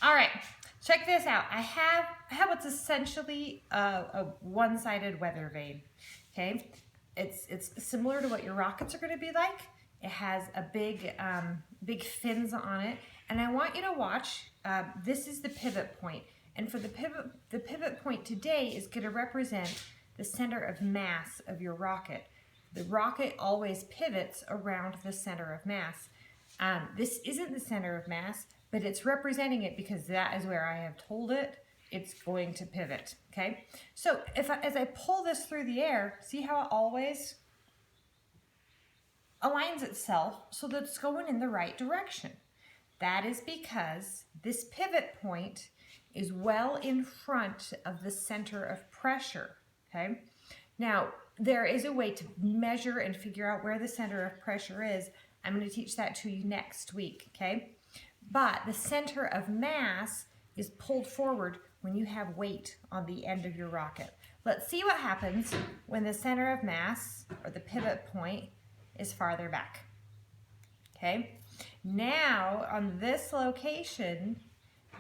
All right, check this out. I have what's essentially a one-sided weather vane. Okay, it's similar to what your rockets are going to be like. It has a big fins on it, and I want you to watch. This is the pivot point, and for the pivot point today is going to represent the center of mass of your rocket. The rocket always pivots around the center of mass. This isn't the center of mass, but it's representing it because that is where I have told it it's going to pivot, okay? So as I pull this through the air, see how it always aligns itself so that it's going in the right direction. That is because this pivot point is well in front of the center of pressure, okay? Now, there is a way to measure and figure out where the center of pressure is. I'm going to teach that to you next week, okay? But the center of mass is pulled forward when you have weight on the end of your rocket. Let's see what happens when the center of mass, or the pivot point, is farther back. Okay? Now, on this location,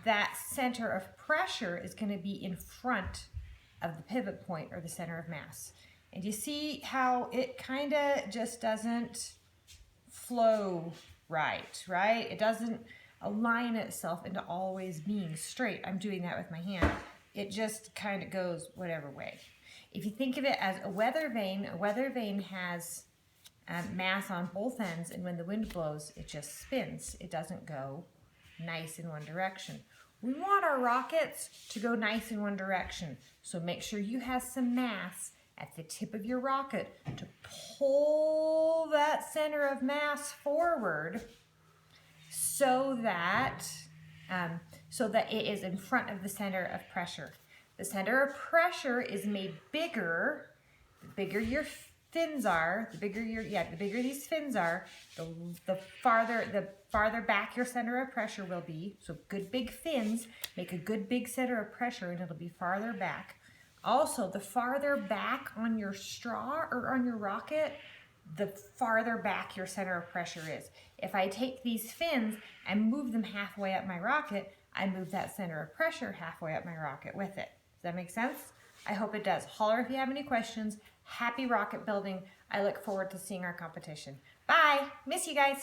that center of pressure is going to be in front of the pivot point, or the center of mass. And you see how it kind of just doesn't flow right? It doesn't align itself into always being straight. I'm doing that with my hand. It just kind of goes whatever way. If you think of it as a weather vane has mass on both ends, and when the wind blows, it just spins. It doesn't go nice in one direction. We want our rockets to go nice in one direction, so make sure you have some mass at the tip of your rocket to pull that center of mass forward so that it is in front of the center of pressure. The center of pressure is made bigger. The bigger your fins are, the bigger these fins are, the farther back your center of pressure will be. So good big fins make a good big center of pressure, and it'll be farther back. Also, the farther back on your straw or on your rocket, the farther back your center of pressure is. If I take these fins and move them halfway up my rocket, I move that center of pressure halfway up my rocket with it. Does that make sense? I hope it does. Holler if you have any questions. Happy rocket building. I look forward to seeing our competition. Bye. Miss you guys.